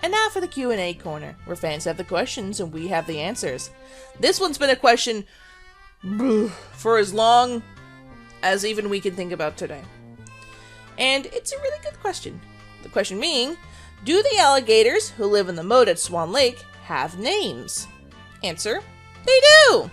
And now for the Q&A corner, where fans have the questions and we have the answers. This one's been a question for as long as even we can think about today. And it's a really good question. The question being, do the alligators who live in the moat at Swan Lake have names? Answer, they do!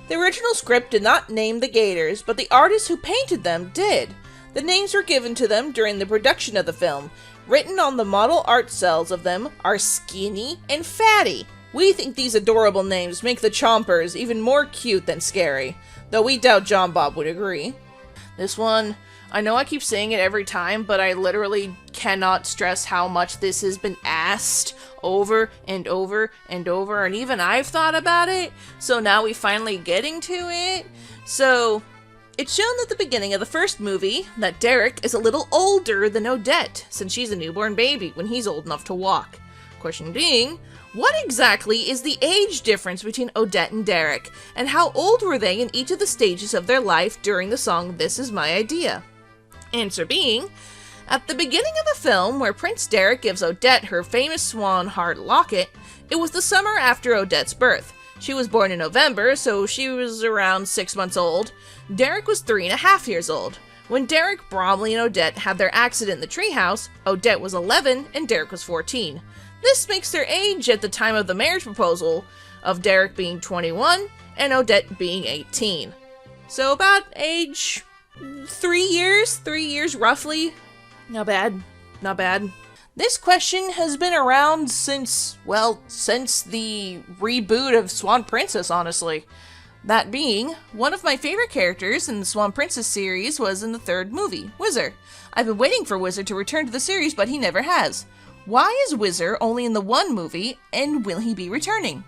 The original script did not name the gators, but the artist who painted them did. The names were given to them during the production of the film. Written on the model art cells of them are Skinny and Fatty. We think these adorable names make the chompers even more cute than scary, though we doubt JeanBob would agree. This one, I know I keep saying it every time, but I literally cannot stress how much this has been asked over and over and over, and even I've thought about it, so now we finally getting to it. So, it's shown at the beginning of the first movie that Derek is a little older than Odette, since she's a newborn baby when he's old enough to walk. Question being, what exactly is the age difference between Odette and Derek, and how old were they in each of the stages of their life during the song This Is My Idea? Answer being, at the beginning of the film, where Prince Derek gives Odette her famous swan heart locket, it was the summer after Odette's birth. She was born in November, so she was around 6 months old. Derek was 3.5 years old. When Derek, Bromley, and Odette had their accident in the treehouse, Odette was 11 and Derek was 14. This makes their age at the time of the marriage proposal of Derek being 21 and Odette being 18. So about age 3 years roughly. Not bad. This question has been around since the reboot of Swan Princess, honestly. That being, one of my favorite characters in the Swan Princess series was in the third movie, Wizzard. I've been waiting for Wizzard to return to the series, but he never has. Why is Wizzard only in the one movie, and will he be returning?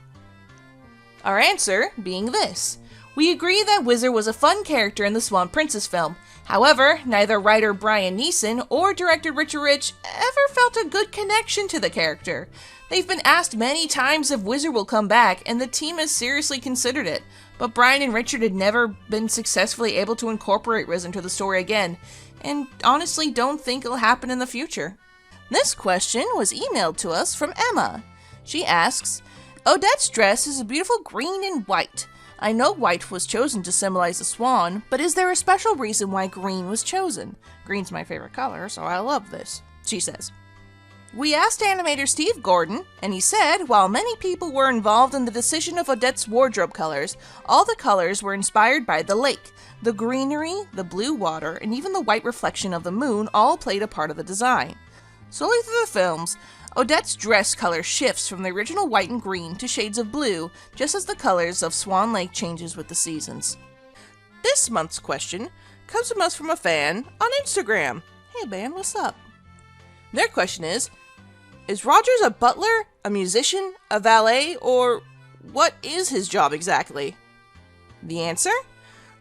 Our answer being this. We agree that Wizzard was a fun character in the Swan Princess film. However, neither writer Brian Neeson or director Richard Rich ever felt a good connection to the character. They've been asked many times if Wizzard will come back, and the team has seriously considered it. But Brian and Richard had never been successfully able to incorporate Wizzard into the story again, and honestly don't think it'll happen in the future. This question was emailed to us from Emma. She asks, Odette's dress is a beautiful green and white. I know white was chosen to symbolize the swan, but is there a special reason why green was chosen? Green's my favorite color, so I love this, she says. We asked animator Steve Gordon, and he said while many people were involved in the decision of Odette's wardrobe colors, all the colors were inspired by the lake. The greenery, the blue water, and even the white reflection of the moon all played a part of the design. Slowly through the films, Odette's dress color shifts from the original white and green to shades of blue, just as the colors of Swan Lake changes with the seasons. This month's question comes from us from a fan on Instagram. Hey man, what's up? Their question is Rogers a butler, a musician, a valet, or what is his job exactly? The answer?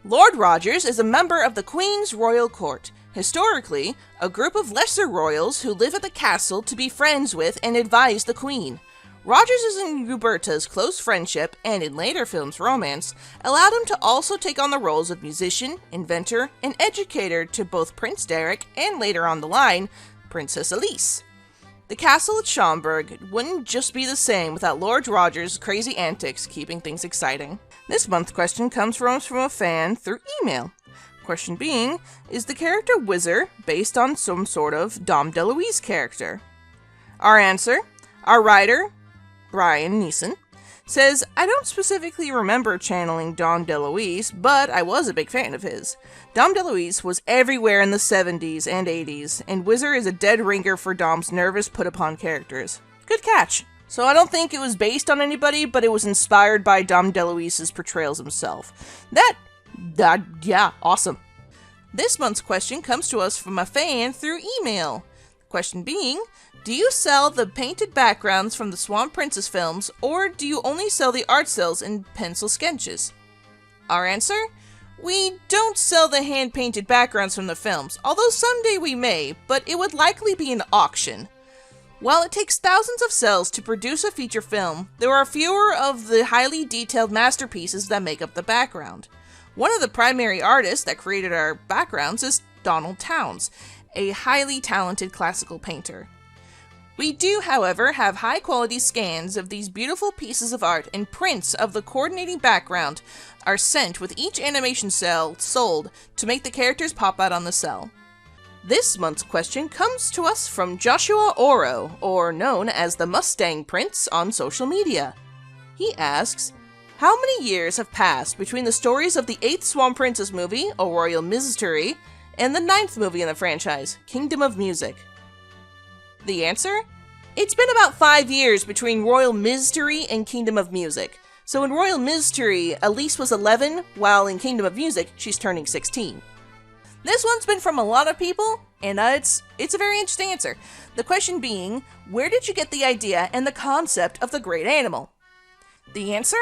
Lord Rogers is a member of the Queen's Royal Court. Historically, a group of lesser royals who live at the castle to be friends with and advise the Queen. Rogers' and Roberta's close friendship, and in later films romance, allowed him to also take on the roles of musician, inventor, and educator to both Prince Derek and later on the line, Princess Alise. The castle at Chamberg wouldn't just be the same without Lord Rogers' crazy antics keeping things exciting. This month's question comes from a fan through email. Question being, is the character Whizzer based on some sort of Dom DeLuise character? Our answer, our writer, Brian Neeson, says, I don't specifically remember channeling Dom DeLuise, but I was a big fan of his. Dom DeLuise was everywhere in the 70s and 80s, and Whizzer is a dead ringer for Dom's nervous put-upon characters. Good catch. So I don't think it was based on anybody, but it was inspired by Dom DeLuise's portrayals himself. Yeah, awesome. This month's question comes to us from a fan through email. The question being, do you sell the painted backgrounds from the Swan Princess films, or do you only sell the art cells in pencil sketches? Our answer? We don't sell the hand-painted backgrounds from the films, although someday we may, but it would likely be an auction. While it takes thousands of cells to produce a feature film, there are fewer of the highly detailed masterpieces that make up the background. One of the primary artists that created our backgrounds is Donald Townes, a highly talented classical painter. We do, however, have high-quality scans of these beautiful pieces of art, and prints of the coordinating background are sent with each animation cell sold to make the characters pop out on the cell. This month's question comes to us from Joshua Oro, or known as the Mustang Prince on social media. He asks, how many years have passed between the stories of the 8th Swan Princess movie, A Royal Myztery, and the 9th movie in the franchise, Kingdom of Music? The answer? It's been about 5 years between Royal Myztery and Kingdom of Music. So in Royal Myztery, Alise was 11, while in Kingdom of Music, she's turning 16. This one's been from a lot of people, and it's a very interesting answer. The question being, where did you get the idea and the concept of the great animal? The answer?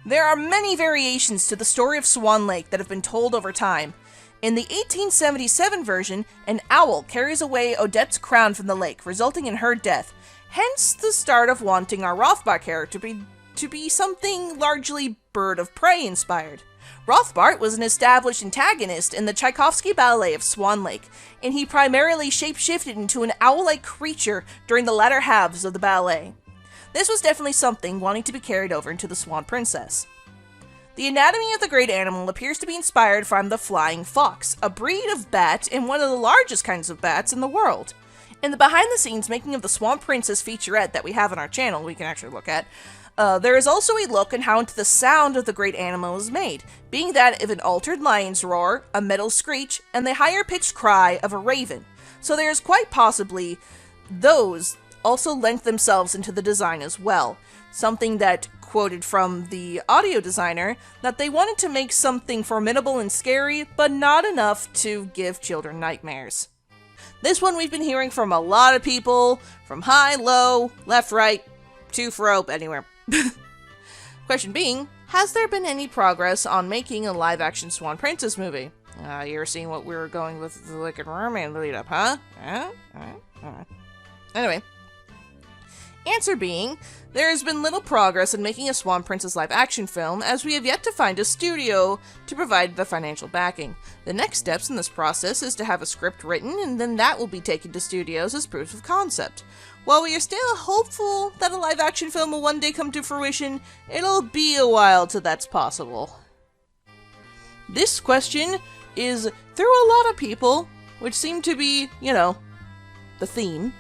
There are many variations to the story of Swan Lake that have been told over time. In the 1877 version, an owl carries away Odette's crown from the lake, resulting in her death. Hence the start of wanting our Rothbart character to be something largely bird of prey inspired. Rothbart was an established antagonist in the Tchaikovsky ballet of Swan Lake, and he primarily shapeshifted into an owl-like creature during the latter halves of the ballet. This was definitely something wanting to be carried over into the Swan Princess. The anatomy of the great animal appears to be inspired from the flying fox, a breed of bat and one of the largest kinds of bats in the world. In the behind-the-scenes making of the Swan Princess featurette that we have on our channel, we can actually look at, there is also a look at how the sound of the great animal is made, being that of an altered lion's roar, a metal screech, and the higher-pitched cry of a raven. So there is quite possibly those also lent themselves into the design as well, something that quoted from the audio designer that they wanted to make something formidable and scary, but not enough to give children nightmares. This one we've been hearing from a lot of people, from high, low, left, right, to fro, anywhere. Question being, has there been any progress on making a live-action Swan Princess movie? You're seeing what we were going with the Wicked Mermaid lead-up, huh? Anyway. Answer being, there has been little progress in making a Swan Princess live-action film, as we have yet to find a studio to provide the financial backing. The next steps in this process is to have a script written, and then that will be taken to studios as proof of concept. While we are still hopeful that a live-action film will one day come to fruition, it'll be a while till that's possible. This question is through a lot of people, which seem to be, the theme.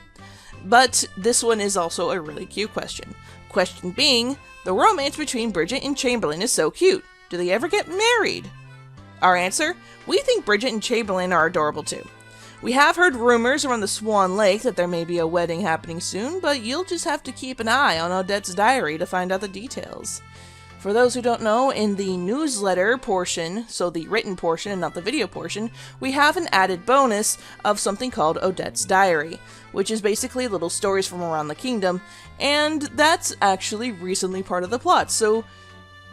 But this one is also a really cute question. Question being, the romance between Bridget and Chamberlain is so cute. Do they ever get married? Our answer, we think Bridget and Chamberlain are adorable too. We have heard rumors around the Swan Lake that there may be a wedding happening soon, but you'll just have to keep an eye on Odette's diary to find out the details. For those who don't know, in the newsletter portion, so the written portion and not the video portion, we have an added bonus of something called Odette's Diary, which is basically little stories from around the kingdom, and that's actually recently part of the plot, so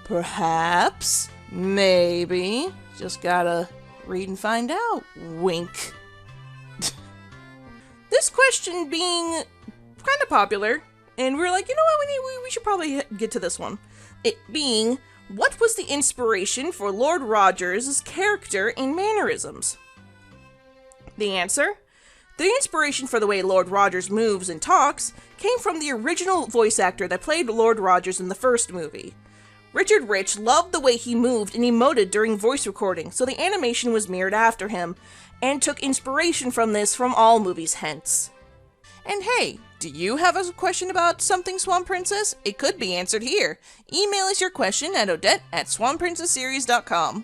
perhaps, maybe, just gotta read and find out. Wink. This question being kind of popular, and we're like, you know what, we should probably get to this one. It being, what was the inspiration for Lord Rogers' character and mannerisms? The answer? The inspiration for the way Lord Rogers moves and talks came from the original voice actor that played Lord Rogers in the first movie. Richard Rich loved the way he moved and emoted during voice recording, so the animation was mirrored after him, and took inspiration from this from all movies hence. And hey, do you have a question about something Swan Princess? It could be answered here. Email us your question at odette@swanprincessseries.com.